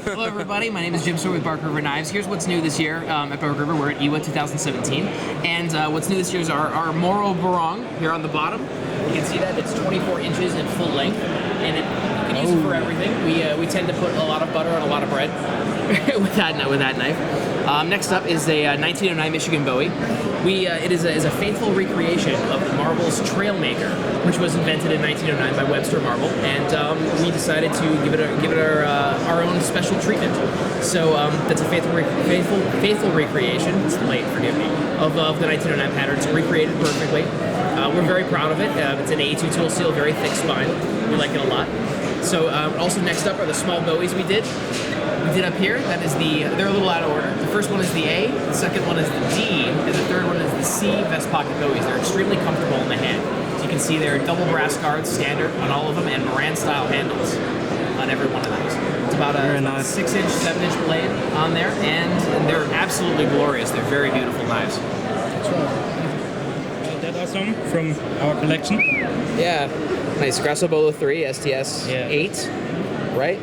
Hello everybody, my name is Jim Stewart with Bark River Knives. Here's what's new this year at Bark River. We're at IWA 2017. And what's new this year is our Moro Barong here on the bottom. You can see that it's 24 inches in full length, and you can use it for everything. We tend to put a lot of butter on a lot of bread with that knife. Next up is a 1909 Michigan Bowie. It is a faithful recreation of the Marble's Trailmaker, which was invented in 1909 by Webster Marble, and we decided to give it our own special treatment. So that's a faithful recreation. It's late, forgive me, of the 1909 pattern. It's recreated perfectly. We're very proud of it. It's an A2 tool steel, very thick spine. We like it a lot. So also next up are the small Bowies we did up here. They're a little out of order. The first one is the A, the second one is the D, and the third one is the C vest pocket Bowies. They're extremely comfortable in the hand. As you can see, they're double brass guards standard on all of them, and Moran style handles on every one of those. It's about a 6-inch, 7-inch blade on there, and they're absolutely glorious. They're very beautiful knives. That's right. That are some from our collection. Yeah, nice. Grassobolo 3, STS 8, right?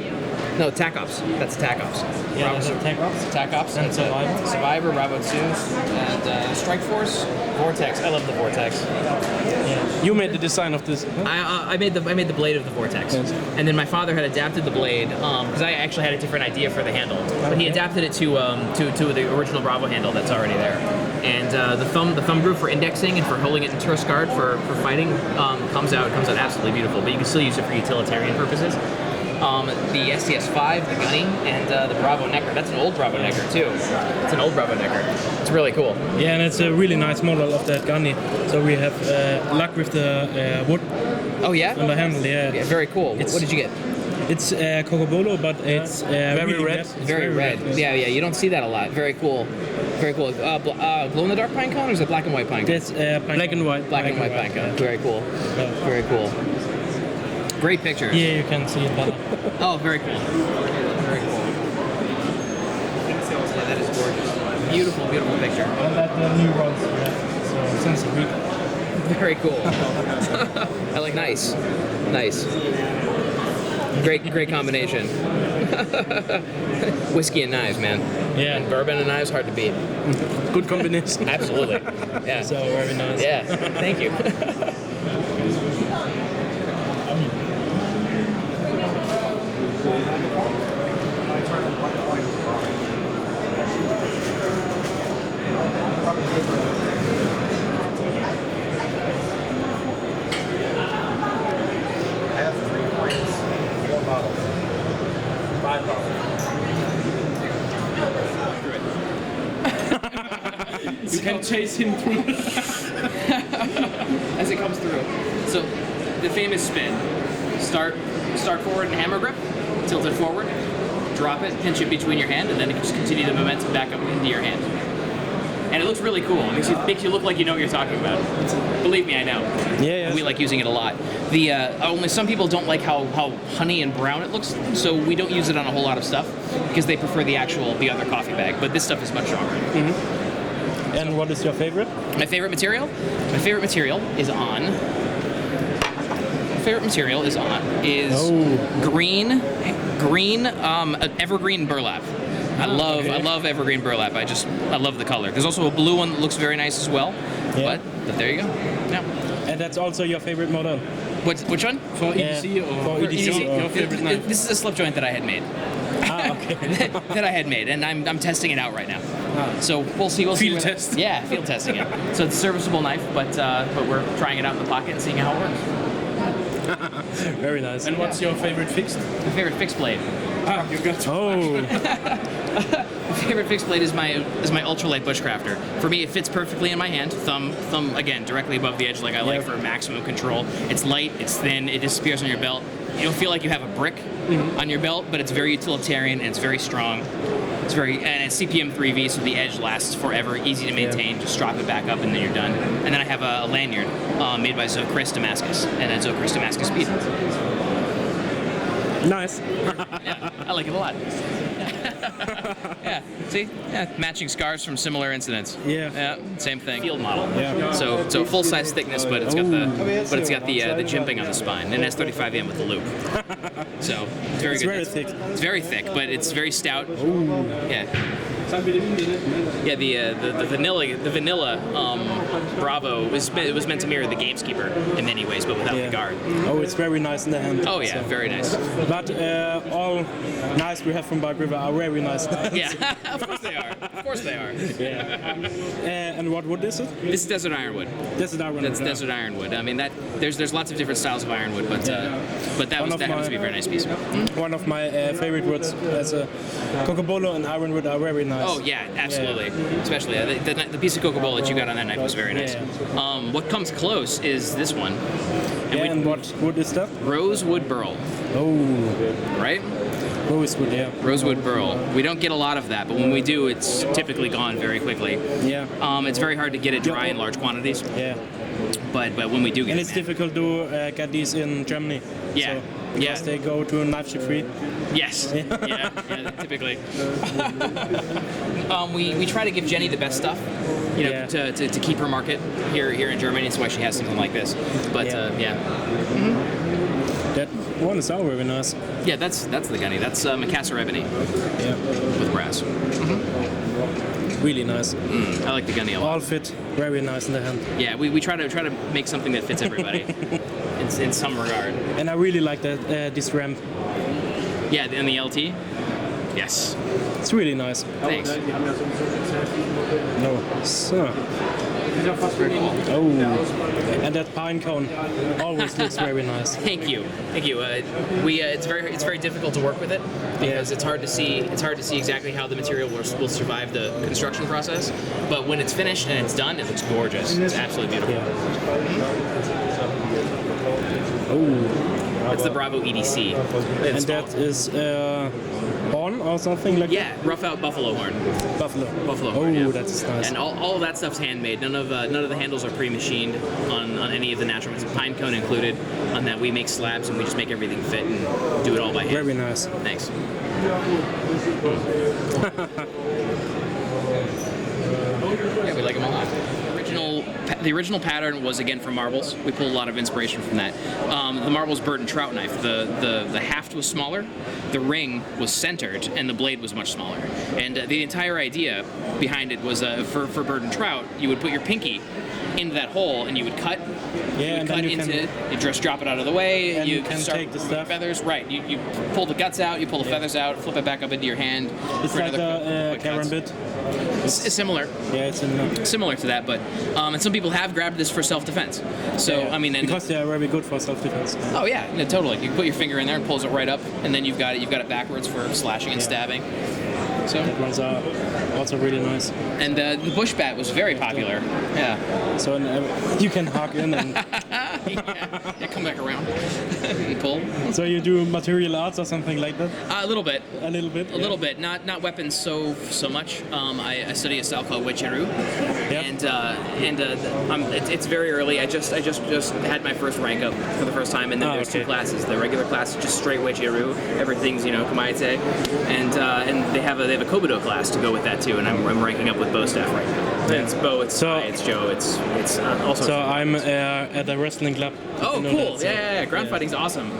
No, TAC-Ops. That's TAC-Ops. Yeah, that's TAC-Ops. TAC-Ops. And Survivor, Bravo 2, and Strike Force, Vortex. I love the Vortex. Yeah. You made the design of this. Huh? I made the blade of the Vortex, and then my father had adapted the blade because I actually had a different idea for the handle, but he adapted it to the original Bravo handle that's already there. And the thumb groove for indexing and for holding it in terse guard for fighting comes out absolutely beautiful. But you can still use it for utilitarian purposes. The STS-5, the Gunny, and the Bravo Necker. That's an old Bravo Necker too. It's an old Bravo Necker. It's really cool. Yeah, and it's a really nice model of that Gunny. So we have luck with the wood. Oh yeah? On the handle, yeah. Very cool. What did you get? It's Cocobolo, but it's very really red. It's very red. Yeah, you don't see that a lot. Very cool. Very cool. Glow-in-the-dark pine cone, or is it black and white pine cone? It's black and white. Black and white pine cone. Very cool. Yeah. Very cool. Great pictures. Yeah, you can see it better. Oh, very cool. Very cool. Yeah, that is gorgeous. Beautiful, beautiful picture. And that the new ones, so since a week. Very cool. I like nice. Nice. Great combination. Whiskey and knives, man. Yeah. And bourbon and knives, hard to beat. Good combination. Absolutely. Yeah. So very nice. Yeah. Thank you. I have 3 points, 4 bottles, 5 bottles. You can chase him through. As it comes through. So, the famous spin. Start forward and hammer grip, tilt it forward, drop it, pinch it between your hand, and then just continue the momentum back up into your hand. And it looks really cool. It makes you look like you know what you're talking about. Believe me, I know. Yeah. We like using it a lot. Only some people don't like how honey and brown it looks, so we don't use it on a whole lot of stuff because they prefer the other coffee bag. But this stuff is much stronger. Mm-hmm. And what is your favorite? My favorite material? My favorite material is green evergreen burlap. I love evergreen burlap. I love the color. There's also a blue one that looks very nice as well. Yeah. But there you go. Yeah. And that's also your favorite model? Which one? For EDC or for EDC? Your favorite knife? This is a slip joint that I had made. Ah, okay. that I had made, and I'm testing it out right now. So we'll see. Field test. Yeah, field testing it. So it's a serviceable knife, but we're trying it out in the pocket and seeing how it works. Very nice. And what's your favorite fixed? My favorite fixed blade. Ah, you got to. Oh. My favorite fixed blade is my ultralight Bushcrafter. For me, it fits perfectly in my hand. Thumb again directly above the edge, like I like for maximum control. It's light, it's thin, it disappears on your belt. You don't feel like you have a brick on your belt, but it's very utilitarian and it's very strong. It's CPM 3V, so the edge lasts forever, easy to maintain. Just drop it back up and then you're done. And then I have a lanyard made by Zocris Damascus, and then Zocris Damascus Speed. Nice. Yeah, I like it a lot. Yeah. See? Yeah. Matching scars from similar incidents. Yeah. Yeah. Same thing. Field model. Yeah. So full size thickness, but it's got the jimping on the spine, and S35M with the loop. So it's very It's good. very thick. It's very thick, but it's very stout. Yeah. Yeah, the vanilla Bravo was meant to mirror the Gameskeeper in many ways, but without the guard. Oh, it's very nice in the hand. Oh yeah, so. very nice. But all knives we have from Bug River are very nice. Yeah, of course they are. Of course they are. Yeah. And what wood is it? This is desert ironwood. Desert ironwood. That's desert ironwood. I mean there's lots of different styles of ironwood, but that happens to be a very nice piece. One of my favorite woods as a Cocobolo and ironwood are very nice. Oh yeah, absolutely. Especially the piece of Coca-Cola that you got on that knife was very nice. What comes close is this one. And what wood is that? Rosewood burl. Oh, Right? rosewood, yeah. Rosewood burl. We don't get a lot of that, but when we do, it's typically gone very quickly. Yeah. It's very hard to get it dry in large quantities. Yeah. But when we do get And it, it's difficult to get these in Germany. Yeah. So, because they go to knife ship free. Yes. Yeah, typically. We try to give Jenny the best stuff, to keep her market here in Germany. That's why she has something like this. But That one is very nice. yeah, that's the gunny. That's Macassar ebony Yeah. with brass. Really nice. I like the gunny a lot. All fit very nice in the hand. Yeah, we try to make something that fits everybody in some regard. And I really like that this ramp. Yeah, and the LT. Yes. It's really nice. Thanks. No. So. Very cool. Oh. And that pine cone always looks very nice. Thank you. It's very difficult to work with it because it's hard to see exactly how the material will survive the construction process. But when it's finished and it's done, it looks gorgeous. It's absolutely beautiful. Yeah. Oh. It's the Bravo EDC. And that is horn or something like Yeah, rough out buffalo horn. that? Buffalo. Buffalo Oh, horn, yeah. that's nice. And all of that stuff's handmade. None of the handles are pre-machined on any of the natural ones. Pine cone included. On that, we make slabs and we just make everything fit and do it all by hand. Very nice. Thanks. Yeah, we like them a lot. The original pattern was again from marbles. We pulled a lot of inspiration from that. The marbles bird and trout knife. The haft was smaller, the ring was centered, and the blade was much smaller. And the entire idea behind it was for bird and trout, you would put your pinky into that hole and you would cut. Yeah, and then you can you just drop it out of the way. And you you can start take the with stuff. Feathers, right? You pull the guts out, you pull the feathers out, flip it back up into your hand. It's for like another a quick cuts. carambit. It's similar. Yeah, it's in Similar to that, but and some people have grabbed this for self-defense. So yeah, I mean, and, because they are very good for self-defense. oh yeah, no, totally. You put your finger in there and pulls it right up, and then you've got it backwards for slashing and stabbing. So That ones are also really nice. and the bush bat was very popular. Yeah, So you can hug in and yeah, come back around and pull so you do material arts or something like that? a little bit. A little bit. A little bit, not weapons so much. I study a style called Wicheru, Yep. it's very early. I just had my first rank up for the first time, and then there's okay. two classes. The regular class is just straight Wicheru. Everything's Kamaite, and they have a Kobudo class to go with that too. And I'm ranking up with bow staff right now. And it's Bo, it's So- Sai, it's Joe, it's also. So I'm at a wrestling club. Oh, You know cool! that, so- Yeah, ground fighting's awesome.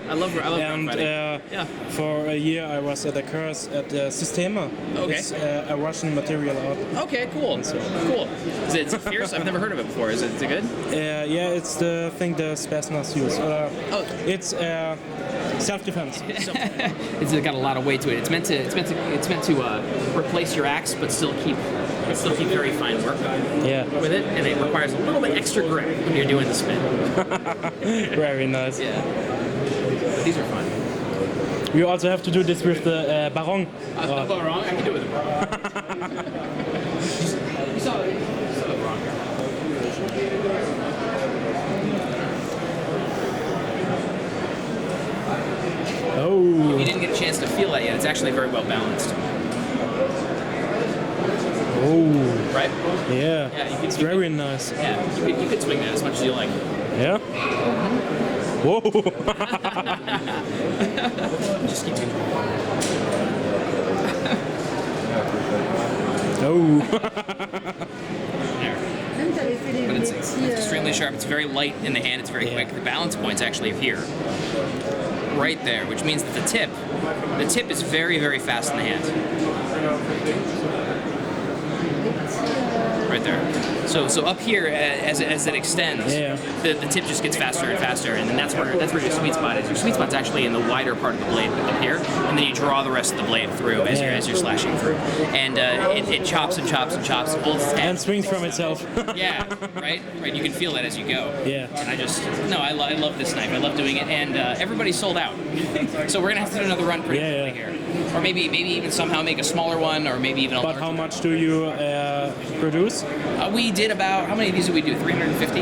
I love ground And fighting. Yeah. for a year I was at a course at Sistema. Okay. It's a Russian material art. Okay, cool. Cool. Is it fierce? I've never heard of it before. Is it good? Yeah, it's the thing the Spasnas use. Oh. It's self-defense. It's got a lot of weight to it. It's meant to replace your axe, but still keep very fine work Yeah, with it, and it requires a little bit extra grip when you're doing the spin. very nice. Yeah. These are fun. You also have to do this with the Barong. The Barong, I can do it with the Barong. You saw the Barong here. Oh, You didn't get a chance to feel that yet. It's actually very well balanced, oh, right? yeah. Yeah, It's very nice. Yeah, you could swing that as much as you like. Yeah. Whoa. Just keep it. Oh. There. But it's extremely sharp. It's very light in the hand. It's very quick. The balance point's actually here, right there, which means that the tip is very, very fast in the hand. Right there. So up here, as it extends, the tip just gets faster and faster, and then that's where your sweet spot is. Your sweet spot's actually in the wider part of the blade up here, and then you draw the rest of the blade through as you're slashing through, and it chops and chops and chops, holds its head, And swings from itself. Yeah, right. You can feel that as you go. Yeah. And I love this knife. I love doing it, and everybody's sold out. So we're gonna have to do another run pretty quickly here, or maybe even somehow make a smaller one, or maybe even a larger. But how much do you produce? We did about, how many of these did we do? 350?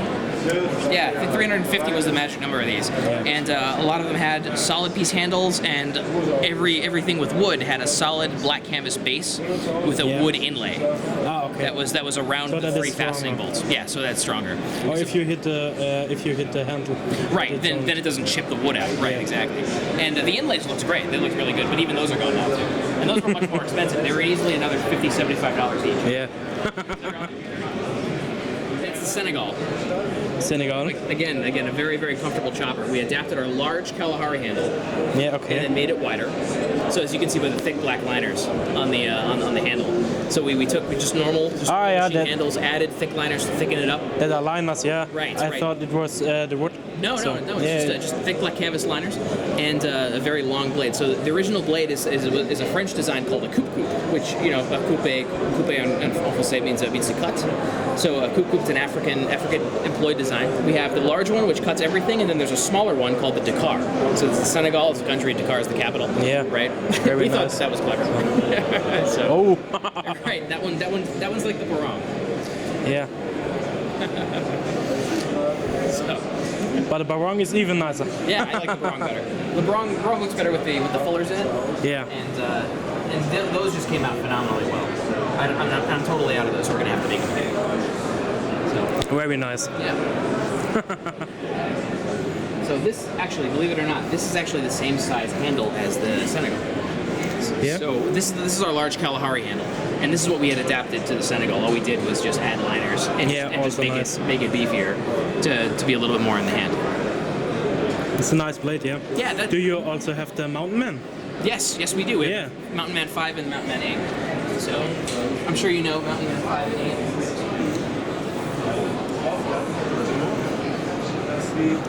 Yeah, I think 350 was the magic number of these. And a lot of them had solid piece handles, and everything with wood had a solid black canvas base with a wood inlay. Ah, okay. That was around the 3 fastening bolts. Yeah, so that's stronger. Or if you hit the handle. Right, then it doesn't chip the wood out. Right, exactly. And the inlays looked great. They looked really good, but even those are gone now too. And those were much more expensive. They were easily another $50, $75 each. Yeah. It's the Senegal. Senegal. Again, a very, very comfortable chopper. We adapted our large Kalahari handle. Yeah, okay. And then made it wider. So as you can see by the thick black liners on the handle. So we took just normal machine handles, added thick liners to thicken it up. That are liners, yeah. Right. I thought it was the wood. No, it's just thick black canvas liners and a very long blade. So the original blade is a French design called a coupe, which a coupe en français means to cut. So a coupe is an African employed design. We have the large one which cuts everything, and then there's a smaller one called the Dakar. So it's Senegal is the country, Dakar is the capital. Yeah. Right. We thought that was clever. So, right. That one's like the Barong. Yeah. But the Barong is even nicer. Yeah, I like the Barong better. The Barong looks better with the fullers in it. Yeah. And those just came out phenomenally well. I'm totally out of those. We're gonna have to make them big. So. Very nice. Yeah. So this actually, believe it or not, this is actually the same size handle as the Senegal. Yeah. So this is our large Kalahari handle, and this is what we had adapted to the Senegal. All we did was just add liners and just make it beefier to be a little bit more in the hand. It's a nice blade, yeah. Yeah. Do you also have the Mountain Man? Yes, we do. We have Mountain Man 5 and Mountain Man 8. So I'm sure you know Mountain Man 5 and 8.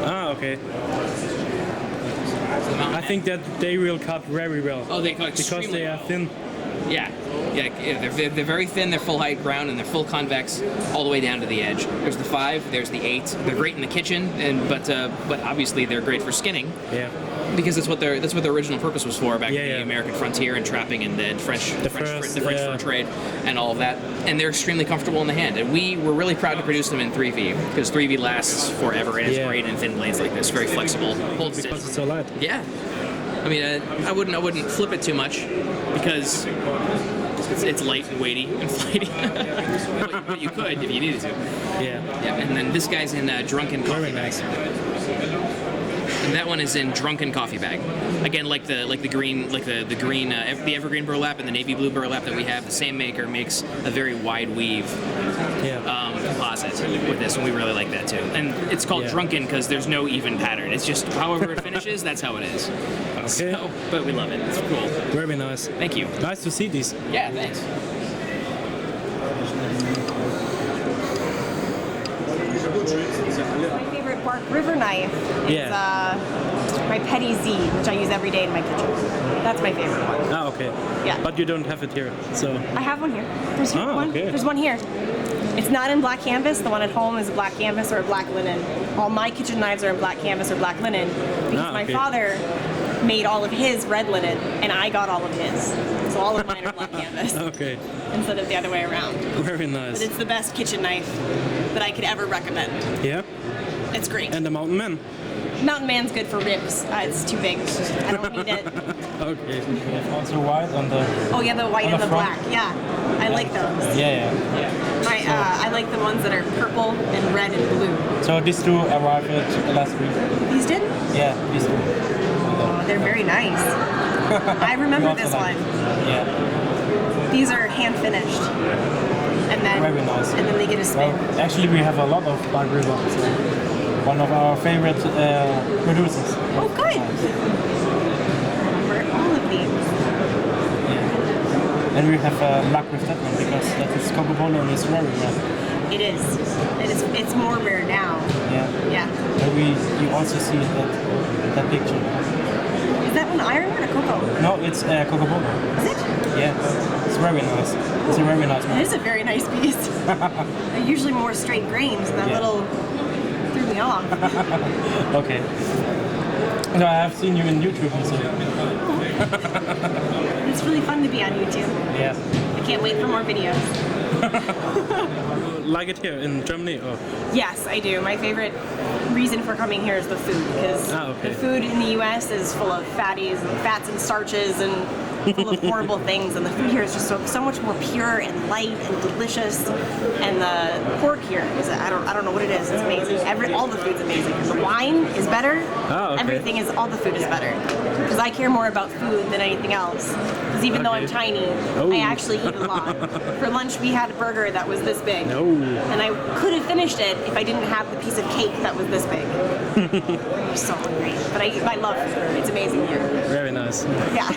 Ah, okay. I think that they will cut very well. Oh, they cut extremely because they are thin. Yeah, they're very thin. They're full height ground and they're full convex all the way down to the edge. There's the 5. There's the 8. They're great in the kitchen, but obviously they're great for skinning. Yeah. Because that's what their original purpose was for back in the American frontier and trapping and the French fur trade and all of that. And they're extremely comfortable in the hand. And we were really proud to produce them in 3V because 3V lasts forever and it's great in thin blades like this. Very flexible. Holds because it's so light. Yeah. I mean, I wouldn't flip it too much because it's light and weighty and flighty. But you could if you needed to. Yeah. And then this guy's in Drunken Coffee Bag. And that one is in Drunken Coffee Bag. Again, like the evergreen burlap and the navy blue burlap that we have. The same maker makes a very wide weave composite with this, and we really like that too. And it's called Drunken because there's no even pattern. It's just however it finishes, that's how it is. Okay. So, but we love it. It's cool. Very nice. Thank you. Nice to see these. Yeah, thanks. My favorite Bark River knife is my Petty Z, which I use every day in my kitchen. That's my favorite one. Ah, okay. Yeah. But you don't have it here, so. I have one here. There's one. Okay. There's one here. It's not in black canvas. The one at home is black canvas or black linen. All my kitchen knives are in black canvas or black linen because my father made all of his red linen and I got all of his. So all of mine are black canvas. Okay. Instead of the other way around. Very nice. But it's the best kitchen knife that I could ever recommend. Yeah. It's great. And the Mountain Man? Mountain Man's good for ribs. It's too big. I don't need it. Okay. You have also white on the. Oh yeah, the white and the front? black. Yeah, I like those. Yeah. I like the ones that are purple and red and blue. So these two arrived last week. These did? Yeah, these two. Oh, they're very nice. I remember this one. Yeah. These are hand finished, and then Very nice. and then they get a spin. Well, actually, we have a lot of Bad River. So one of our favorite producers. Oh, good. Remember all of these. Yeah. And we have luck with that one because that is Coca-Cola and it's very rare. It is. It's more rare now. Yeah. Yeah. And you also see that picture. Is that one iron or a cocoa? No, it's Coca-Cola. Is it? Yeah. It's very nice. It's a very nice It one. is a very nice piece. They're usually more straight grains, and that Yeah. little threw me off. Okay. No, I have seen you in YouTube and so. It's really fun to be on YouTube. Yeah. I can't wait for more videos. Like it here in Germany or? Yes, I do. My favorite reason for coming here is the food, because Okay. the food in the U.S. is full of fats and starches and full of horrible things, and the food here is just so much more pure and light and delicious. And the pork here is I don't know what it is. It's amazing. All the food's amazing. The wine is better. Oh, okay. Everything is all the food is better, because I care more about food than anything else. Because even though I'm Okay. tiny, Oh. I actually eat a lot. For lunch we had a burger that was this big. No. And I could have finished it if I didn't have the piece of cake that was this big. I'm so hungry. But I love food. It's amazing here. Very nice. Yeah.